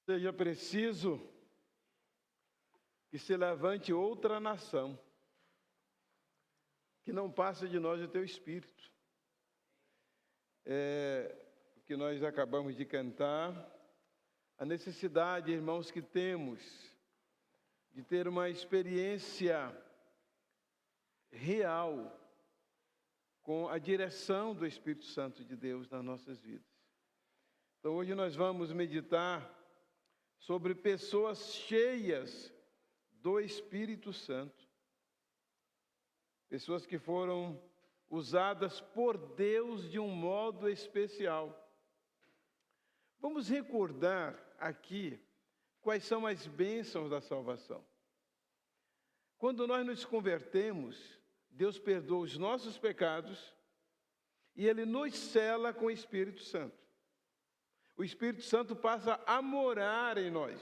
Seja preciso que se levante outra nação, que não passe de nós o teu Espírito. O que nós acabamos de cantar, a necessidade, irmãos, que temos de ter uma experiência real com a direção do Espírito Santo de Deus nas nossas vidas. Então, hoje nós vamos meditar sobre pessoas cheias do Espírito Santo. Pessoas que foram usadas por Deus de um modo especial. Vamos recordar aqui quais são as bênçãos da salvação. Quando nós nos convertemos, Deus perdoa os nossos pecados e Ele nos sela com o Espírito Santo. O Espírito Santo passa a morar em nós.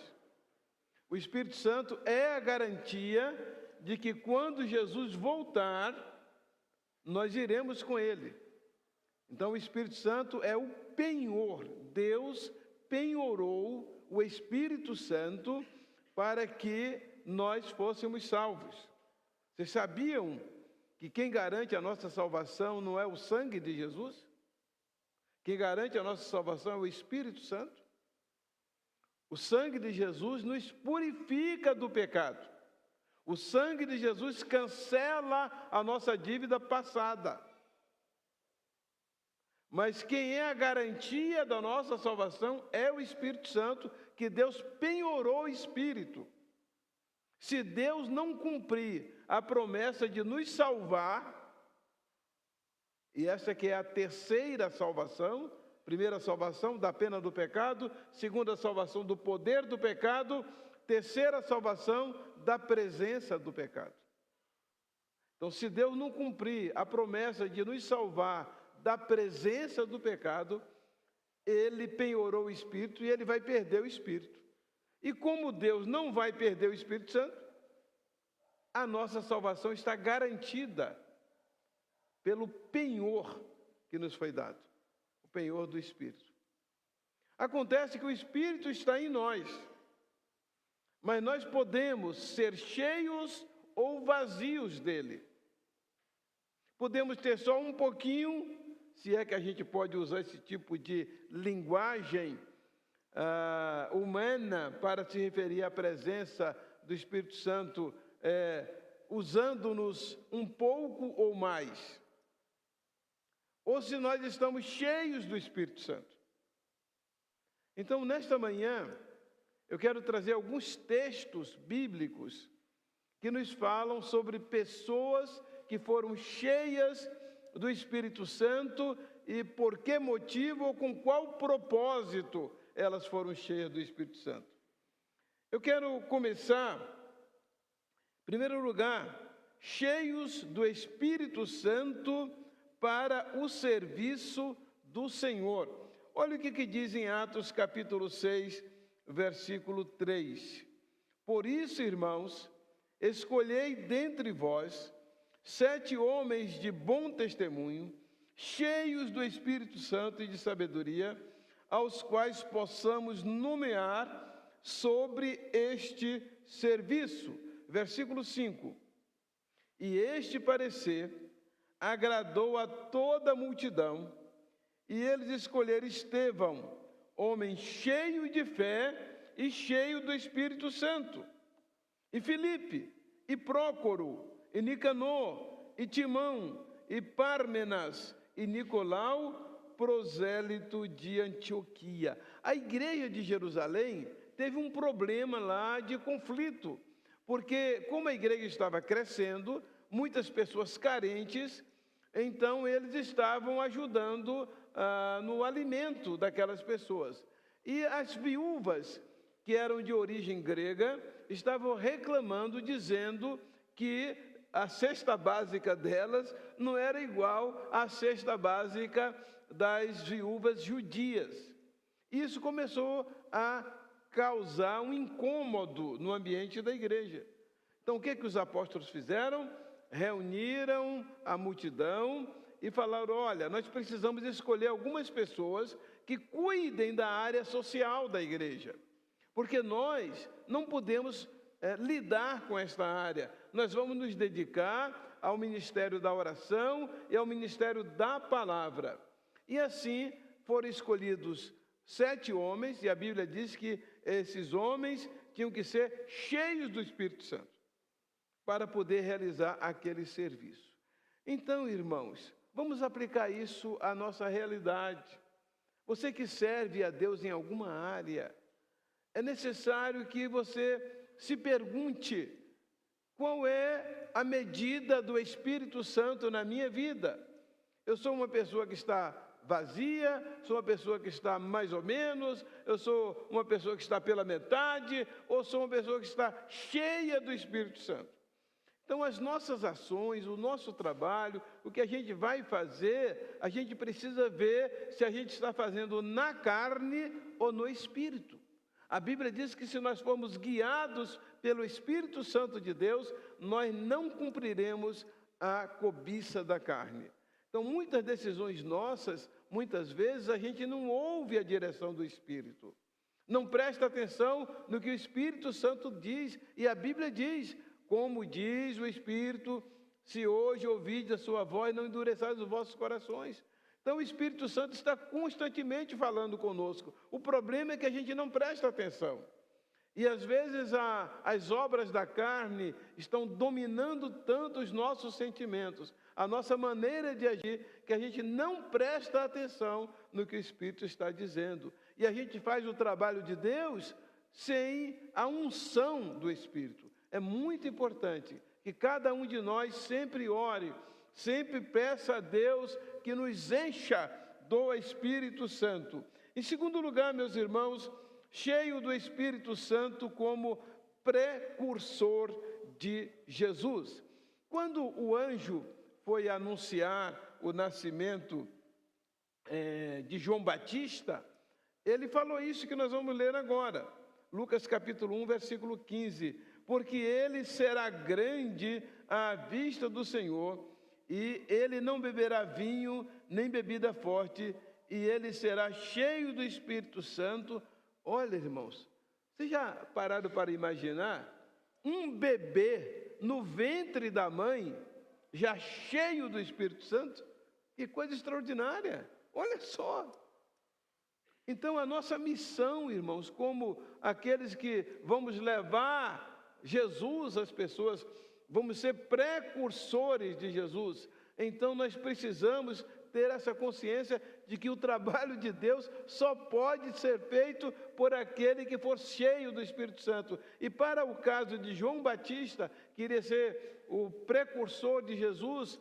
O Espírito Santo é a garantia de que quando Jesus voltar, nós iremos com Ele. Então o Espírito Santo é o penhor. Deus penhorou o Espírito Santo para que nós fôssemos salvos. Vocês sabiam que quem garante a nossa salvação não é o sangue de Jesus? Quem garante a nossa salvação é o Espírito Santo. O sangue de Jesus nos purifica do pecado. O sangue de Jesus cancela a nossa dívida passada. Mas quem é a garantia da nossa salvação é o Espírito Santo, que Deus penhorou o Espírito. Se Deus não cumprir a promessa de nos salvar, e essa que é a terceira salvação, primeira salvação da pena do pecado, segunda salvação do poder do pecado, terceira salvação da presença do pecado. Então, se Deus não cumprir a promessa de nos salvar da presença do pecado, Ele penhorou o Espírito e Ele vai perder o Espírito. E como Deus não vai perder o Espírito Santo, a nossa salvação está garantida pelo penhor que nos foi dado, o penhor do Espírito. Acontece que o Espírito está em nós, mas nós podemos ser cheios ou vazios dele. Podemos ter só um pouquinho, se é que a gente pode usar esse tipo de linguagem humana para se referir à presença do Espírito Santo, usando-nos um pouco ou mais. Ou se nós estamos cheios do Espírito Santo. Então, nesta manhã, eu quero trazer alguns textos bíblicos que nos falam sobre pessoas que foram cheias do Espírito Santo e por que motivo ou com qual propósito elas foram cheias do Espírito Santo. Eu quero começar, em primeiro lugar, cheios do Espírito Santo para o serviço do Senhor. Olha o que diz em Atos capítulo 6, versículo 3. Por isso, irmãos, escolhei dentre vós 7 homens de bom testemunho, cheios do Espírito Santo e de sabedoria, aos quais possamos nomear sobre este serviço. Versículo 5. E este parecer agradou a toda a multidão, e eles escolheram Estevão, homem cheio de fé e cheio do Espírito Santo, e Filipe, e Prócoro, e Nicanor, e Timão, e Pármenas, e Nicolau, prosélito de Antioquia. A igreja de Jerusalém teve um problema lá de conflito, porque como a igreja estava crescendo, muitas pessoas carentes, então eles estavam ajudando no alimento daquelas pessoas. E as viúvas, que eram de origem grega, estavam reclamando, dizendo que a cesta básica delas não era igual à cesta básica das viúvas judias. Isso começou a causar um incômodo no ambiente da igreja. Então, o que os apóstolos fizeram? Reuniram a multidão e falaram: olha, nós precisamos escolher algumas pessoas que cuidem da área social da igreja. porque nós não podemos lidar com esta área. Nós vamos nos dedicar ao ministério da oração e ao ministério da palavra. E assim foram escolhidos 7 homens, e a Bíblia diz que esses homens tinham que ser cheios do Espírito Santo para poder realizar aquele serviço. Então, irmãos, vamos aplicar isso à nossa realidade. Você que serve a Deus em alguma área, é necessário que você se pergunte: qual é a medida do Espírito Santo na minha vida? Eu sou uma pessoa que está vazia, sou uma pessoa que está mais ou menos, eu sou uma pessoa que está pela metade, ou sou uma pessoa que está cheia do Espírito Santo? Então, as nossas ações, o nosso trabalho, o que a gente vai fazer, a gente precisa ver se a gente está fazendo na carne ou no Espírito. A Bíblia diz que se nós formos guiados pelo Espírito Santo de Deus, nós não cumpriremos a cobiça da carne. Então, muitas decisões nossas, muitas vezes, a gente não ouve a direção do Espírito. Não presta atenção no que o Espírito Santo diz. E a Bíblia diz, como diz o Espírito: se hoje ouvides a sua voz, não endureçais os vossos corações. Então, o Espírito Santo está constantemente falando conosco. O problema é que a gente não presta atenção. E, às vezes, as obras da carne estão dominando tanto os nossos sentimentos, a nossa maneira de agir, que a gente não presta atenção no que o Espírito está dizendo. E a gente faz o trabalho de Deus sem a unção do Espírito. É muito importante que cada um de nós sempre ore, sempre peça a Deus que nos encha do Espírito Santo. Em segundo lugar, meus irmãos, cheio do Espírito Santo como precursor de Jesus. Quando o anjo foi anunciar o nascimento de João Batista, ele falou isso que nós vamos ler agora. Lucas capítulo 1, versículo 15. Porque ele será grande à vista do Senhor, e ele não beberá vinho, nem bebida forte, e ele será cheio do Espírito Santo. Olha, irmãos, vocês já pararam para imaginar um bebê no ventre da mãe, já cheio do Espírito Santo? Que coisa extraordinária! Olha só! Então, a nossa missão, irmãos, como aqueles que vamos levar Jesus às pessoas, vamos ser precursores de Jesus. Então, nós precisamos ter essa consciência de que o trabalho de Deus só pode ser feito por aquele que for cheio do Espírito Santo. E para o caso de João Batista, que iria ser o precursor de Jesus,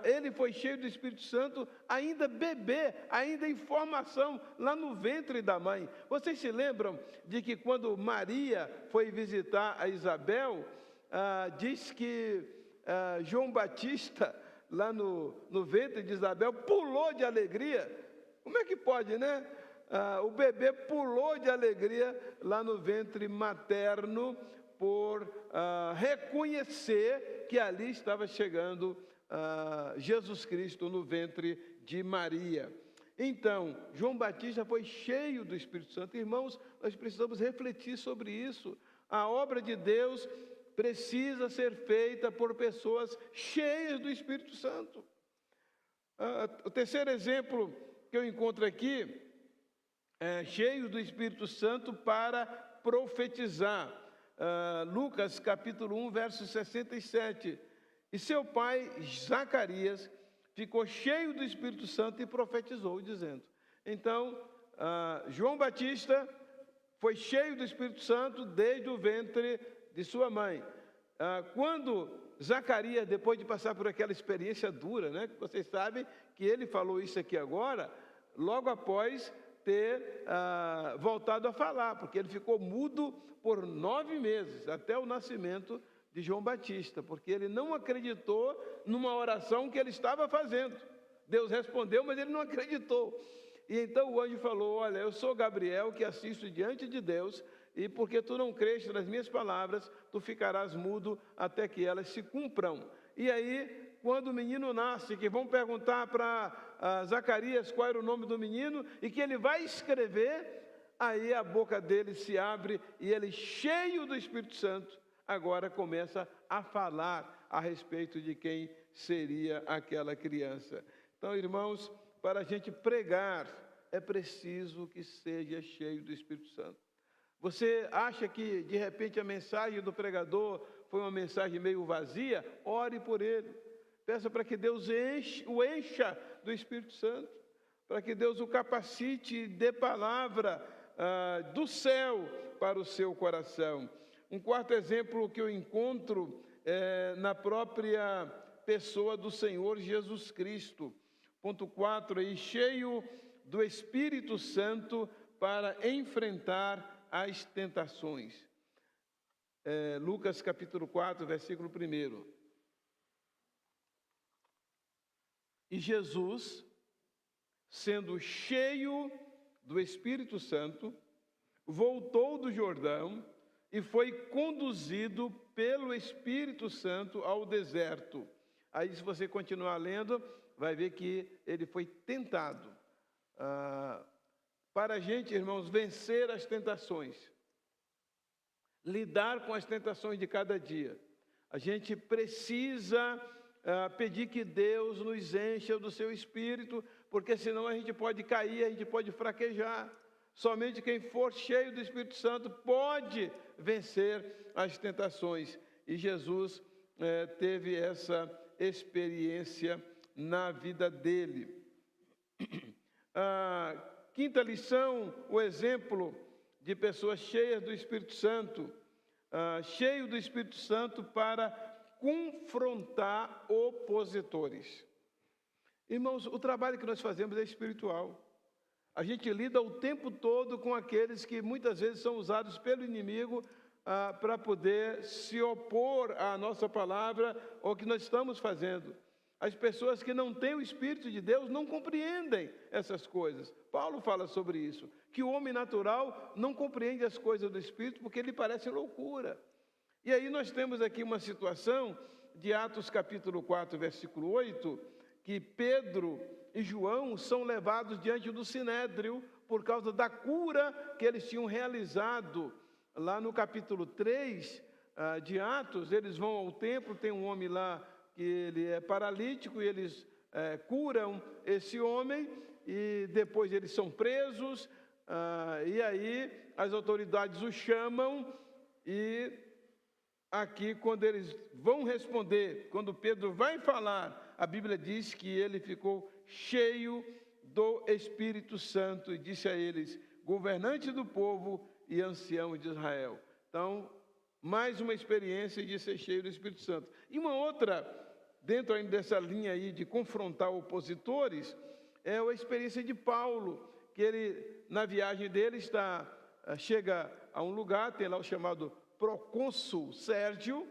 ele foi cheio do Espírito Santo, ainda bebê, ainda em formação, lá no ventre da mãe. Vocês se lembram de que quando Maria foi visitar a Isabel, diz que João Batista, lá no ventre de Isabel, pulou de alegria? Como é que pode, né? O bebê pulou de alegria lá no ventre materno por reconhecer que ali estava chegando Jesus Cristo no ventre de Maria. Então, João Batista foi cheio do Espírito Santo. Irmãos, nós precisamos refletir sobre isso. A obra de Deus precisa ser feita por pessoas cheias do Espírito Santo. O terceiro exemplo que eu encontro aqui é cheio do Espírito Santo para profetizar. Lucas capítulo 1, verso 67. E seu pai, Zacarias, ficou cheio do Espírito Santo e profetizou, dizendo. Então, João Batista foi cheio do Espírito Santo desde o ventre de sua mãe. Quando Zacarias, depois de passar por aquela experiência dura, né, vocês sabem que ele falou isso aqui agora, logo após ter voltado a falar, porque ele ficou mudo por 9 meses, até o nascimento de João Batista, porque ele não acreditou numa oração que ele estava fazendo. Deus respondeu, mas ele não acreditou. E então o anjo falou: olha, eu sou Gabriel, que assisto diante de Deus, e porque tu não creste nas minhas palavras, tu ficarás mudo até que elas se cumpram. E aí, quando o menino nasce, que vão perguntar para Zacarias qual era o nome do menino, e que ele vai escrever, aí a boca dele se abre e ele, cheio do Espírito Santo, agora começa a falar a respeito de quem seria aquela criança. Então, irmãos, para a gente pregar, é preciso que seja cheio do Espírito Santo. Você acha que, de repente, a mensagem do pregador foi uma mensagem meio vazia? Ore por ele. Peça para que Deus o encha do Espírito Santo, para que Deus o capacite e dê palavra do céu para o seu coração. Um quarto exemplo que eu encontro na própria pessoa do Senhor Jesus Cristo. Ponto 4 aí, cheio do Espírito Santo para enfrentar as tentações. Lucas capítulo 4, versículo 1. E Jesus, sendo cheio do Espírito Santo, voltou do Jordão e foi conduzido pelo Espírito Santo ao deserto. Aí, se você continuar lendo, vai ver que ele foi tentado. Para a gente, irmãos, vencer as tentações, lidar com as tentações de cada dia, a gente precisa pedir que Deus nos encha do seu Espírito, porque senão a gente pode cair, a gente pode fraquejar. Somente quem for cheio do Espírito Santo pode vencer as tentações. E Jesus teve essa experiência na vida dele. A quinta lição, o exemplo de pessoas cheias do Espírito Santo, cheio do Espírito Santo para confrontar opositores. Irmãos, o trabalho que nós fazemos é espiritual. A gente lida o tempo todo com aqueles que muitas vezes são usados pelo inimigo para poder se opor à nossa palavra ou que nós estamos fazendo. As pessoas que não têm o Espírito de Deus não compreendem essas coisas. Paulo fala sobre isso, que o homem natural não compreende as coisas do Espírito porque lhe parece loucura. E aí nós temos aqui uma situação de Atos capítulo 4, versículo 8, que Pedro e João são levados diante do Sinédrio por causa da cura que eles tinham realizado. Lá no capítulo 3 de Atos, eles vão ao templo, tem um homem lá que ele é paralítico, e eles curam esse homem, e depois eles são presos, e aí as autoridades o chamam, e aqui quando eles vão responder, quando Pedro vai falar, a Bíblia diz que ele ficou cheio do Espírito Santo, e disse a eles, governante do povo e ancião de Israel. Então, mais uma experiência de ser cheio do Espírito Santo. E uma outra, dentro ainda dessa linha aí de confrontar opositores, é a experiência de Paulo, que ele, na viagem dele, chega a um lugar, tem lá o chamado procônsul Sérgio,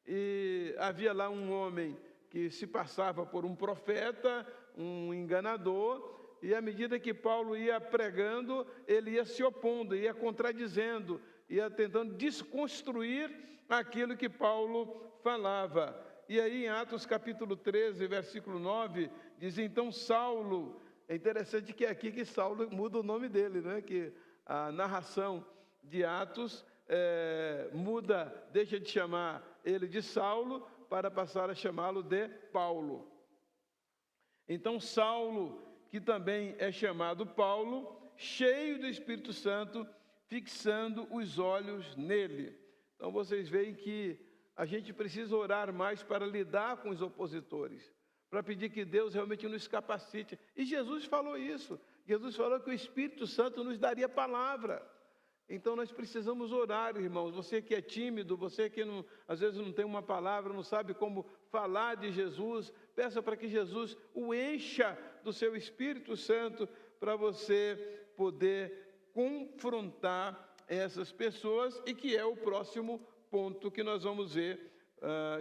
e havia lá um homem que se passava por um profeta, um enganador, e à medida que Paulo ia pregando, ele ia se opondo, ia contradizendo, ia tentando desconstruir aquilo que Paulo falava. E aí em Atos capítulo 13, versículo 9, diz, então Saulo, é interessante que é aqui que Saulo muda o nome dele, né? Que a narração de Atos deixa de chamar ele de Saulo, para passar a chamá-lo de Paulo. Então Saulo, que também é chamado Paulo, cheio do Espírito Santo, fixando os olhos nele. Então vocês veem que a gente precisa orar mais para lidar com os opositores, para pedir que Deus realmente nos capacite. E Jesus falou isso. Jesus falou que o Espírito Santo nos daria palavra. Então nós precisamos orar, irmãos. Você que é tímido, você que às vezes não tem uma palavra, não sabe como falar de Jesus, peça para que Jesus o encha do seu Espírito Santo para você poder confrontar essas pessoas, e que é o próximo ponto que nós vamos ver,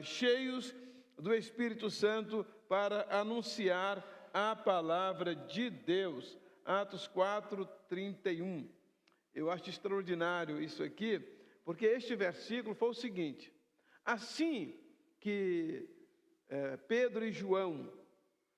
cheios do Espírito Santo para anunciar a palavra de Deus. Atos 4, 31. Eu acho extraordinário isso aqui, porque este versículo foi o seguinte: assim que Pedro e João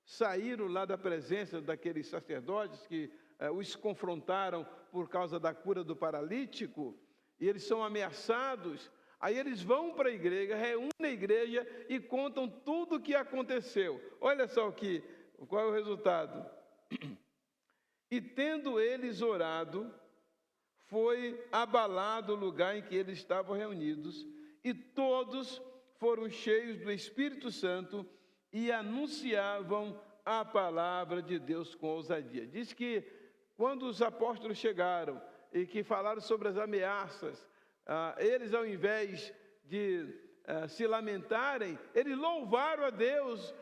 saíram lá da presença daqueles sacerdotes que os confrontaram por causa da cura do paralítico, e eles são ameaçados. Aí eles vão para a igreja, reúnem a igreja e contam tudo o que aconteceu. Olha só aqui, qual é o resultado. E tendo eles orado, foi abalado o lugar em que eles estavam reunidos, e todos foram cheios do Espírito Santo e anunciavam a palavra de Deus com ousadia. Diz que quando os apóstolos chegaram e que falaram sobre as ameaças, eles, ao invés de se lamentarem, eles louvaram a Deus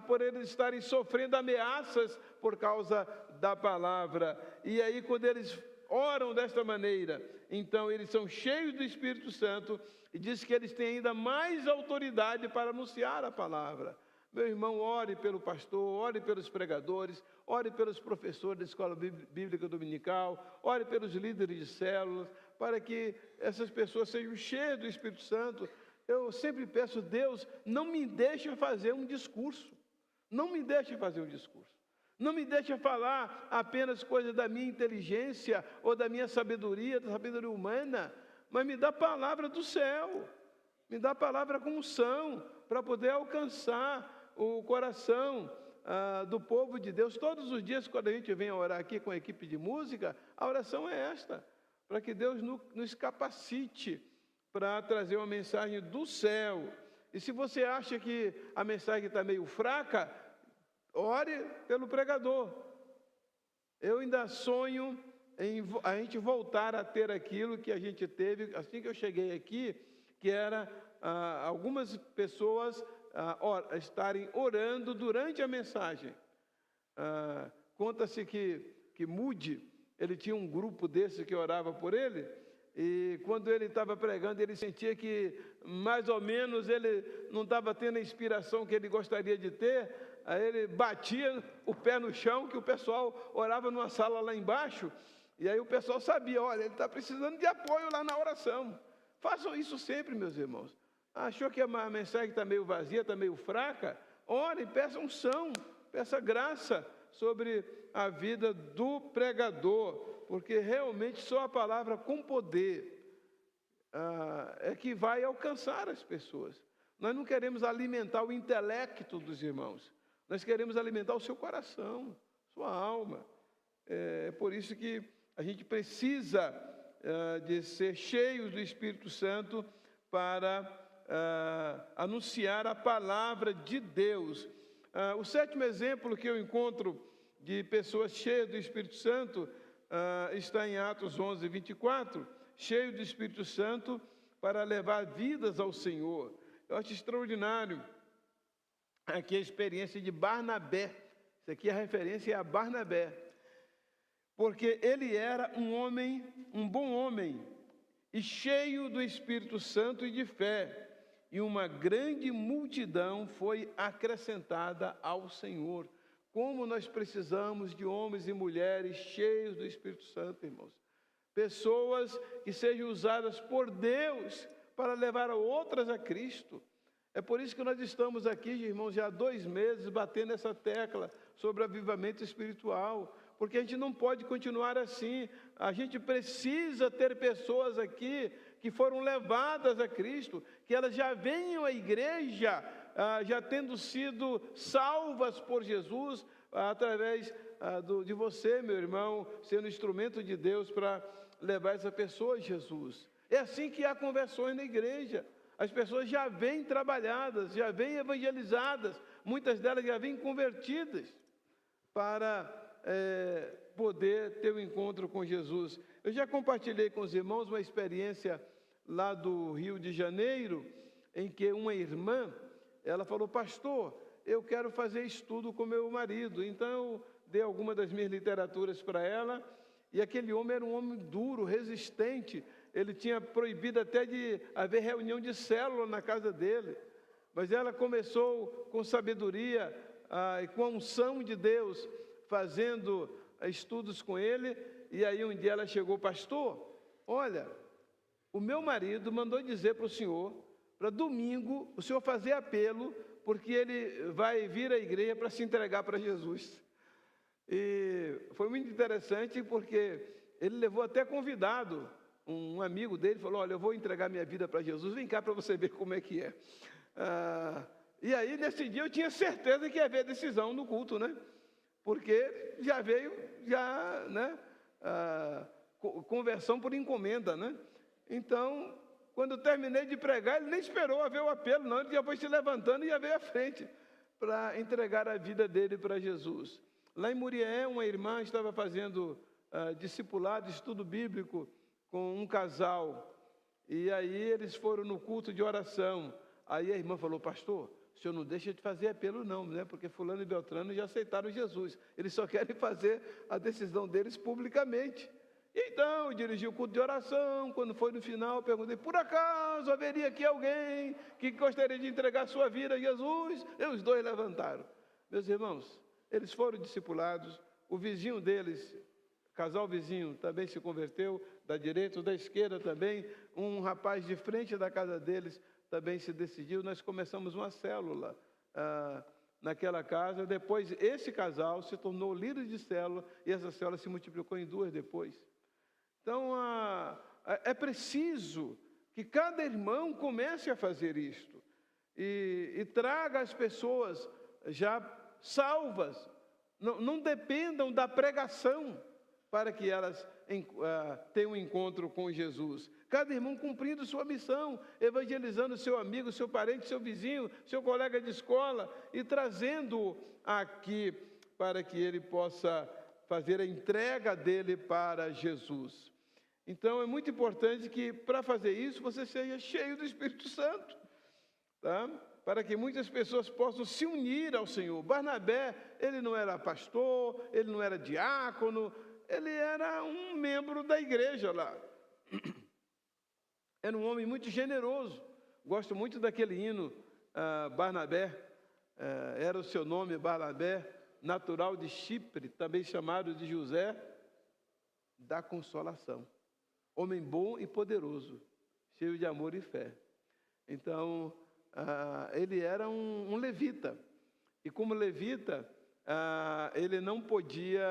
por eles estarem sofrendo ameaças por causa da palavra. E aí, quando eles oram desta maneira, então eles são cheios do Espírito Santo, e diz que eles têm ainda mais autoridade para anunciar a palavra. Meu irmão, ore pelo pastor, ore pelos pregadores, ore pelos professores da escola bíblica dominical, ore pelos líderes de células, para que essas pessoas sejam cheias do Espírito Santo. Eu sempre peço, Deus, não me deixe fazer um discurso, não me deixe fazer um discurso. Não me deixe falar apenas coisas da minha inteligência ou da minha sabedoria, da sabedoria humana, mas me dá palavra do céu, me dá palavra com unção, para poder alcançar o coração do povo de Deus. Todos os dias, quando a gente vem orar aqui com a equipe de música, a oração é esta, para que Deus nos capacite para trazer uma mensagem do céu. E se você acha que a mensagem está meio fraca, ore pelo pregador. Eu ainda sonho em a gente voltar a ter aquilo que a gente teve assim que eu cheguei aqui, que era algumas pessoas estarem orando durante a mensagem. Conta-se que Moody, ele tinha um grupo desse que orava por ele, e quando ele estava pregando, ele sentia que mais ou menos ele não estava tendo a inspiração que ele gostaria de ter. Aí ele batia o pé no chão, que o pessoal orava numa sala lá embaixo, e aí o pessoal sabia, olha, ele está precisando de apoio lá na oração. Façam isso sempre, meus irmãos. Achou que a mensagem está meio vazia, está meio fraca? Ore, peça unção, peça graça sobre a vida do pregador, porque realmente só a palavra com poder é que vai alcançar as pessoas. Nós não queremos alimentar o intelecto dos irmãos, nós queremos alimentar o seu coração, sua alma. É por isso que a gente precisa de ser cheios do Espírito Santo para anunciar a palavra de Deus. O sétimo exemplo que eu encontro de pessoas cheias do Espírito Santo está em Atos 11, 24, cheio do Espírito Santo para levar vidas ao Senhor. Eu acho extraordinário aqui a experiência de Barnabé. Isso aqui, a referência é a Barnabé, porque ele era um bom homem, e cheio do Espírito Santo e de fé, e uma grande multidão foi acrescentada ao Senhor. Como nós precisamos de homens e mulheres cheios do Espírito Santo, irmãos. Pessoas que sejam usadas por Deus para levar outras a Cristo. É por isso que nós estamos aqui, irmãos, já há 2 meses, batendo essa tecla sobre avivamento espiritual, porque a gente não pode continuar assim. A gente precisa ter pessoas aqui que foram levadas a Cristo, que elas já venham à igreja, já tendo sido salvas por Jesus, através de você, meu irmão, sendo instrumento de Deus para levar essa pessoa a Jesus. É assim que há conversões na igreja. As pessoas já vêm trabalhadas, já vêm evangelizadas, muitas delas já vêm convertidas para poder ter um encontro com Jesus. Eu já compartilhei com os irmãos uma experiência lá do Rio de Janeiro, em que uma irmã, ela falou: pastor, eu quero fazer estudo com meu marido. Então eu dei alguma das minhas literaturas para ela, e aquele homem era um homem duro, resistente. Ele tinha proibido até de haver reunião de célula na casa dele, mas ela começou com sabedoria e com a unção de Deus, fazendo estudos com ele. E aí um dia ela chegou: pastor, olha, o meu marido mandou dizer para o senhor, para domingo, o senhor fazer apelo porque ele vai vir à igreja para se entregar para Jesus. E foi muito interessante porque ele levou até convidado, um amigo dele falou, olha, eu vou entregar minha vida para Jesus, vem cá para você ver como é que é. E aí, nesse dia, eu tinha certeza que ia haver decisão no culto, né? Porque já veio, né? Conversão por encomenda, né? Então, quando eu terminei de pregar, ele nem esperou haver o apelo, não. Ele já foi se levantando e ia ver à frente para entregar a vida dele para Jesus. Lá em Murié, uma irmã estava fazendo discipulado, estudo bíblico com um casal. E aí eles foram no culto de oração. Aí a irmã falou, pastor, o senhor não deixa de fazer apelo não, né? Porque fulano e beltrano já aceitaram Jesus. Eles só querem fazer a decisão deles publicamente. Então, eu dirigi o culto de oração. Quando foi no final, eu perguntei, por acaso haveria aqui alguém que gostaria de entregar sua vida a Jesus? E os dois levantaram. Meus irmãos, eles foram discipulados. O vizinho deles, casal vizinho, também se converteu, da direita ou da esquerda também. Um rapaz de frente da casa deles também se decidiu. Nós começamos uma célula naquela casa. Depois, esse casal se tornou líder de célula e essa célula se multiplicou em 2 depois. Então, é preciso que cada irmão comece a fazer isto e traga as pessoas já salvas. Não dependam da pregação para que elas tenham um encontro com Jesus. Cada irmão cumprindo sua missão, evangelizando seu amigo, seu parente, seu vizinho, seu colega de escola e trazendo-o aqui para que ele possa fazer a entrega dele para Jesus. Então, é muito importante que, para fazer isso, você seja cheio do Espírito Santo, tá? Para que muitas pessoas possam se unir ao Senhor. Barnabé, ele não era pastor, ele não era diácono, ele era um membro da igreja lá. Era um homem muito generoso. Gosto muito daquele hino, Barnabé, era o seu nome, Barnabé, natural de Chipre, também chamado de José da Consolação. Homem bom e poderoso, cheio de amor e fé. Então, ele era um levita. E como levita, ele não podia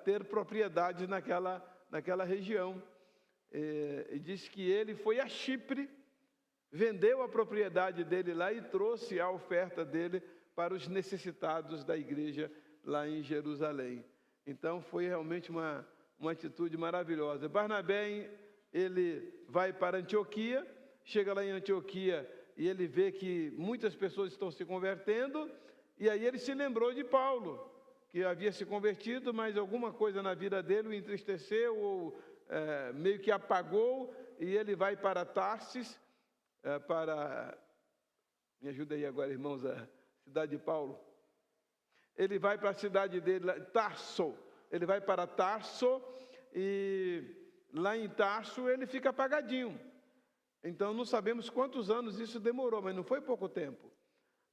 ter propriedade naquela região. E diz que ele foi a Chipre, vendeu a propriedade dele lá e trouxe a oferta dele para os necessitados da igreja lá em Jerusalém. Então, foi realmente uma atitude maravilhosa. Barnabé, ele vai para Antioquia, chega lá em Antioquia e ele vê que muitas pessoas estão se convertendo, e aí ele se lembrou de Paulo, que havia se convertido, mas alguma coisa na vida dele o entristeceu ou meio que apagou, e ele vai para Tarsis, me ajuda aí agora, irmãos, a cidade de Paulo. Ele vai para a cidade dele, Tarso. Ele vai para Tarso e lá em Tarso ele fica apagadinho. Então não sabemos quantos anos isso demorou, mas não foi pouco tempo.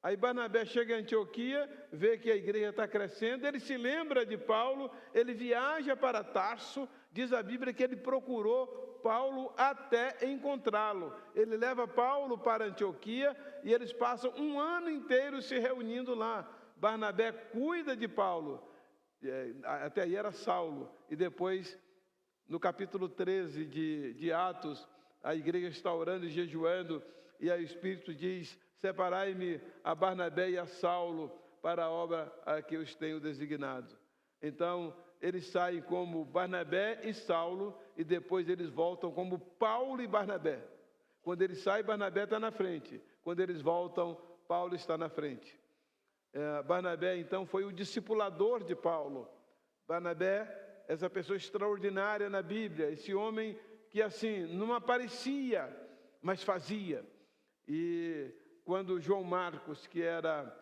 Aí Barnabé chega em Antioquia, vê que a igreja está crescendo, ele se lembra de Paulo, ele viaja para Tarso, diz a Bíblia que ele procurou Paulo até encontrá-lo. Ele leva Paulo para Antioquia e eles passam um ano inteiro se reunindo lá. Barnabé cuida de Paulo, até aí era Saulo, e depois, no capítulo 13 de Atos, a igreja está orando e jejuando, e o Espírito diz, separai-me a Barnabé e a Saulo para a obra a que eu os tenho designado. Então, eles saem como Barnabé e Saulo, e depois eles voltam como Paulo e Barnabé. Quando eles saem, Barnabé está na frente. Quando eles voltam, Paulo está na frente. Barnabé, então, foi o discipulador de Paulo. Barnabé, essa pessoa extraordinária na Bíblia, esse homem que, assim, não aparecia, mas fazia. E quando João Marcos, que era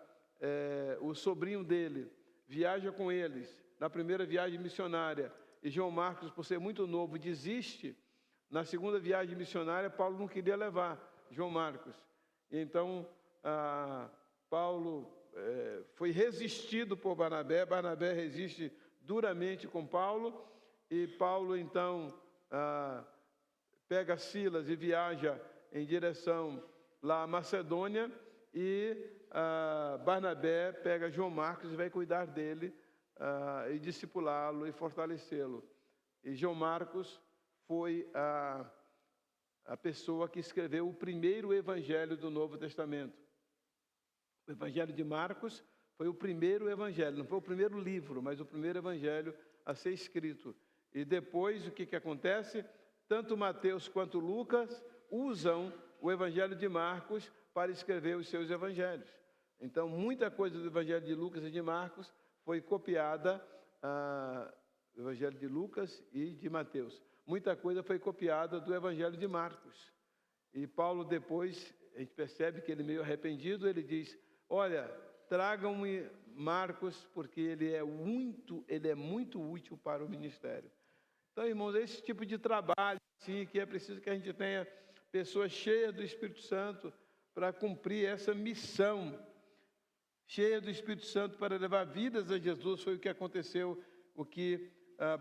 o sobrinho dele, viaja com eles, na primeira viagem missionária, e João Marcos, por ser muito novo, desiste, na segunda viagem missionária, Paulo não queria levar João Marcos. E então, Paulo foi resistido por Barnabé, Barnabé resiste duramente com Paulo, e Paulo, então, pega Silas e viaja em direção lá a Macedônia, e Barnabé pega João Marcos e vai cuidar dele e discipulá-lo e fortalecê-lo. E João Marcos foi a pessoa que escreveu o primeiro evangelho do Novo Testamento. O evangelho de Marcos foi o primeiro evangelho, não foi o primeiro livro, mas o primeiro evangelho a ser escrito. E depois, o que acontece? Tanto Mateus quanto Lucas usam o evangelho de Marcos para escrever os seus evangelhos. Então, muita coisa do evangelho de Lucas e de Marcos foi copiada, do evangelho de Lucas e de Mateus. Muita coisa foi copiada do evangelho de Marcos. E Paulo depois, a gente percebe que ele meio arrependido, ele diz, olha, tragam-me Marcos, porque ele é muito útil para o ministério. Então, irmãos, esse tipo de trabalho, sim, que é preciso que a gente tenha pessoas cheias do Espírito Santo para cumprir essa missão, cheia do Espírito Santo para levar vidas a Jesus, foi o que aconteceu, o que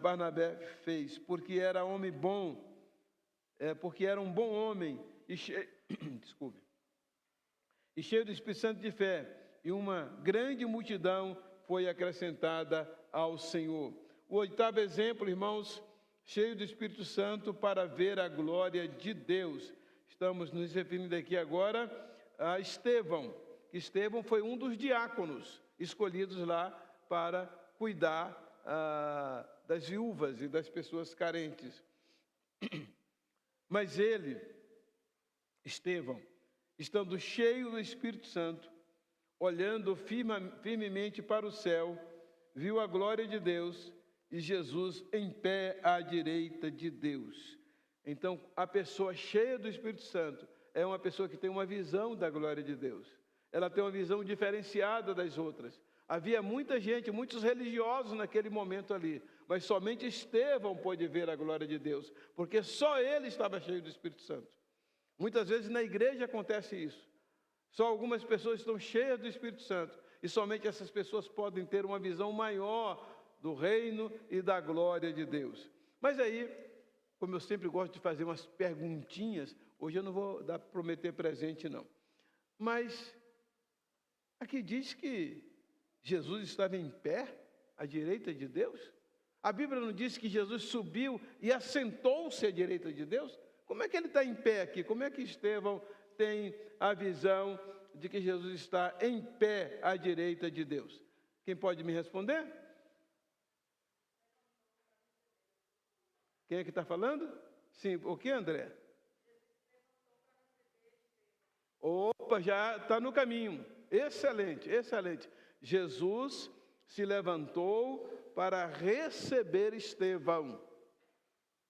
Barnabé fez, porque era homem bom, porque era um bom homem, e cheio do Espírito Santo de fé, e uma grande multidão foi acrescentada ao Senhor. O oitavo exemplo, irmãos, cheio do Espírito Santo para ver a glória de Deus. Estamos nos referindo aqui agora a Estevão, que Estevão foi um dos diáconos escolhidos lá para cuidar das viúvas e das pessoas carentes. Mas ele, Estevão, estando cheio do Espírito Santo, olhando firmemente para o céu, viu a glória de Deus e Jesus em pé à direita de Deus. Então, a pessoa cheia do Espírito Santo é uma pessoa que tem uma visão da glória de Deus. Ela tem uma visão diferenciada das outras. Havia muita gente, muitos religiosos naquele momento ali, mas somente Estevão pôde ver a glória de Deus, porque só ele estava cheio do Espírito Santo. Muitas vezes na igreja acontece isso. Só algumas pessoas estão cheias do Espírito Santo, e somente essas pessoas podem ter uma visão maior do reino e da glória de Deus. Mas aí, como eu sempre gosto de fazer umas perguntinhas, hoje eu não vou prometer presente não. Mas aqui diz que Jesus estava em pé à direita de Deus? A Bíblia não diz que Jesus subiu e assentou-se à direita de Deus? Como é que ele está em pé aqui? Como é que Estevão tem a visão de que Jesus está em pé à direita de Deus? Quem pode me responder? Quem é que está falando? Sim, o que, André? Opa, já está no caminho. Excelente, excelente. Jesus se levantou para receber Estevão.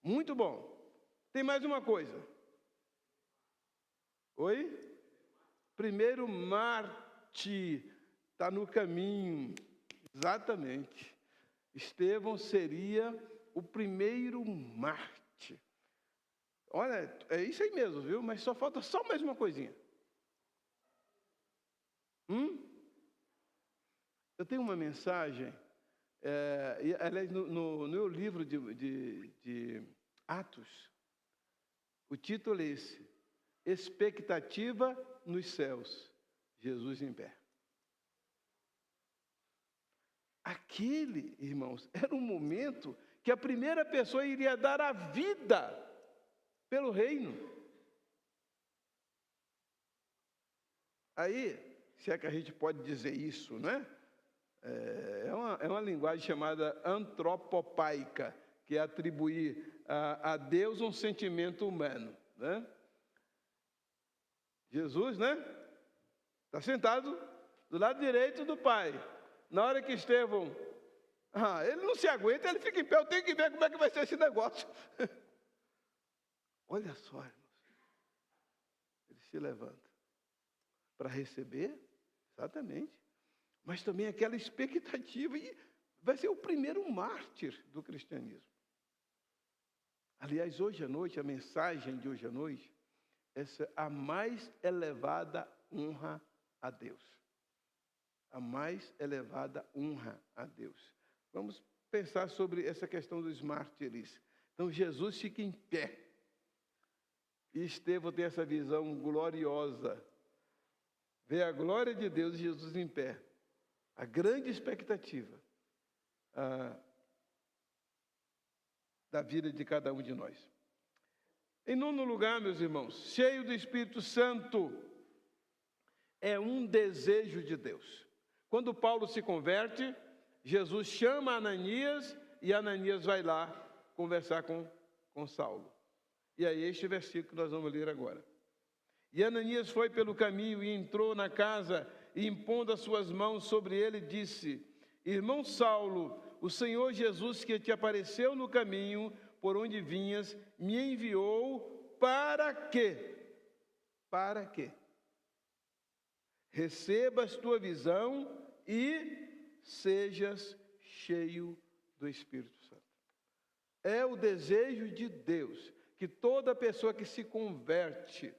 Muito bom. Tem mais uma coisa. Oi? Primeiro Marte está no caminho. Exatamente. Estevão seria o primeiro Marte. Olha, é isso aí mesmo, viu? Mas só falta mais uma coisinha. Eu tenho uma mensagem, aliás, no meu livro de Atos, o título é esse: Expectativa nos céus, Jesus em pé. Aquele, irmãos, era um momento que a primeira pessoa iria dar a vida pelo reino. Aí, se é que a gente pode dizer isso, não é? É uma linguagem chamada antropopaica, que é atribuir a Deus um sentimento humano, né? Jesus, né? Está sentado do lado direito do Pai. Na hora que Estevão, ele não se aguenta, ele fica em pé, eu tenho que ver como é que vai ser esse negócio. Olha só, irmãos. Ele se levanta para receber, exatamente, mas também aquela expectativa, e vai ser o primeiro mártir do cristianismo. Aliás, hoje à noite, a mensagem de hoje à noite, essa é a mais elevada honra a Deus. A mais elevada honra a Deus. Vamos pensar sobre essa questão dos mártires. Então, Jesus fica em pé. E Estevão tem essa visão gloriosa. ver a glória de Deus e Jesus em pé. A grande expectativa da vida de cada um de nós. Em nono lugar, meus irmãos, cheio do Espírito Santo é um desejo de Deus. Quando Paulo se converte, Jesus chama Ananias e Ananias vai lá conversar com Saulo. E é este versículo que nós vamos ler agora. E Ananias foi pelo caminho e entrou na casa e, impondo as suas mãos sobre ele, disse: Irmão Saulo, o Senhor Jesus que te apareceu no caminho por onde vinhas, me enviou para quê? Para quê? Recebas tua visão e sejas cheio do Espírito Santo. É o desejo de Deus que toda pessoa que se converte,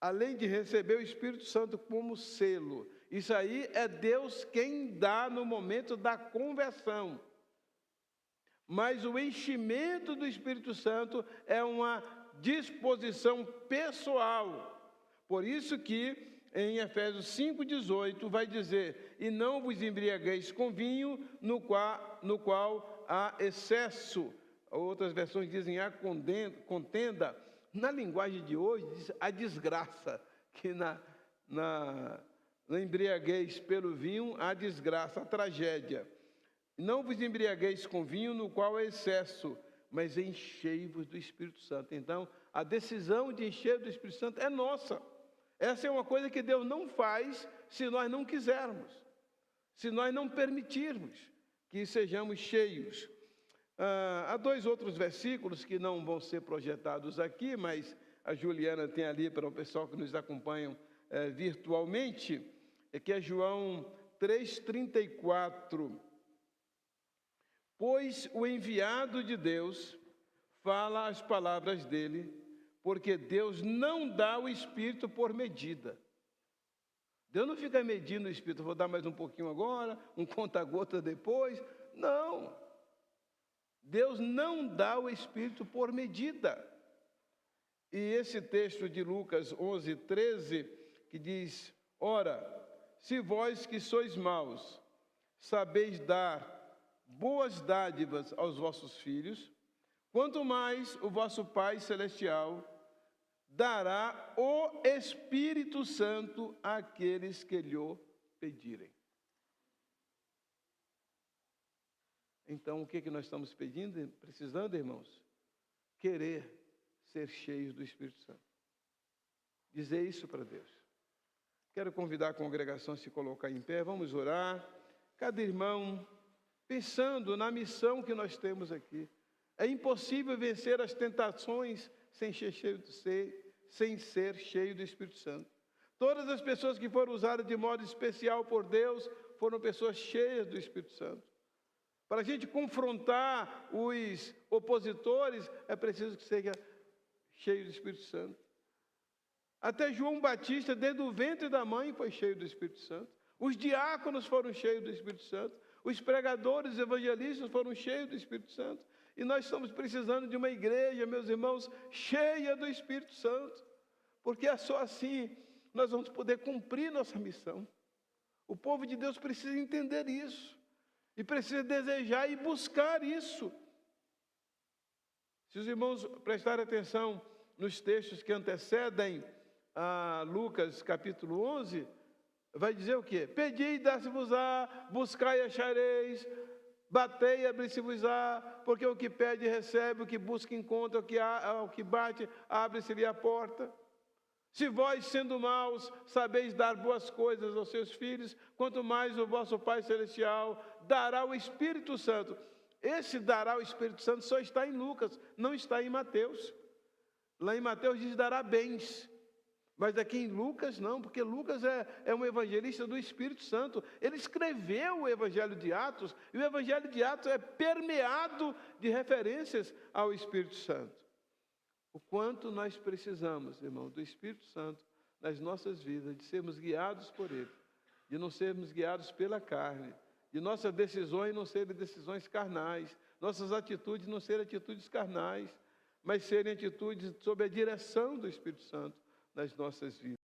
além de receber o Espírito Santo como selo, isso aí é Deus quem dá no momento da conversão. Mas o enchimento do Espírito Santo é uma disposição pessoal. Por isso que em Efésios 5,18 vai dizer: e não vos embriagueis com vinho, no qual há excesso. Outras versões dizem há contenda. Na linguagem de hoje, diz a desgraça, que na embriaguez pelo vinho, a desgraça, a tragédia. Não vos embriagueis com vinho, no qual há excesso, mas enchei-vos do Espírito Santo. Então, a decisão de encher do Espírito Santo é nossa. Essa é uma coisa que Deus não faz se nós não quisermos, se nós não permitirmos que sejamos cheios. Há dois outros versículos que não vão ser projetados aqui, mas a Juliana tem ali para o pessoal que nos acompanham virtualmente, que é João 3,34. Pois o enviado de Deus fala as palavras dele, porque Deus não dá o Espírito por medida. Deus não fica medindo o Espírito, vou dar mais um pouquinho agora, um conta-gota depois. Não. Deus não dá o Espírito por medida. E esse texto de Lucas 11:13, que diz: ora, se vós que sois maus, sabeis dar boas dádivas aos vossos filhos, quanto mais o vosso Pai Celestial dará o Espírito Santo àqueles que lhe pedirem. Então, o que nós estamos precisando, irmãos? Querer ser cheios do Espírito Santo. Dizer isso para Deus. Quero convidar a congregação a se colocar em pé, vamos orar. Cada irmão pensando na missão que nós temos aqui. É impossível vencer as tentações sem ser cheio do Espírito Santo. Todas as pessoas que foram usadas de modo especial por Deus foram pessoas cheias do Espírito Santo. Para a gente confrontar os opositores, é preciso que seja cheio do Espírito Santo. Até João Batista, desde o ventre da mãe, foi cheio do Espírito Santo. Os diáconos foram cheios do Espírito Santo. Os pregadores, os evangelistas foram cheios do Espírito Santo. E nós estamos precisando de uma igreja, meus irmãos, cheia do Espírito Santo. Porque é só assim nós vamos poder cumprir nossa missão. O povo de Deus precisa entender isso. E precisa desejar e buscar isso. Se os irmãos prestarem atenção nos textos que antecedem a Lucas capítulo 11, vai dizer o quê? Pedi e dar-se-vos-á, buscai e achareis, batei e abri-se-vos-á, porque o que pede recebe, o que busca encontra, o que bate abre-se-lhe a porta. Se vós, sendo maus, sabeis dar boas coisas aos seus filhos, quanto mais o vosso Pai Celestial dará o Espírito Santo. Esse dará o Espírito Santo só está em Lucas, não está em Mateus. Lá em Mateus diz dará bens. Mas aqui em Lucas não, porque Lucas é um evangelista do Espírito Santo. Ele escreveu o Evangelho de Atos, e o Evangelho de Atos é permeado de referências ao Espírito Santo. O quanto nós precisamos, irmão, do Espírito Santo nas nossas vidas, de sermos guiados por Ele, de não sermos guiados pela carne, de nossas decisões não serem decisões carnais, nossas atitudes não serem atitudes carnais, mas serem atitudes sob a direção do Espírito Santo nas nossas vidas.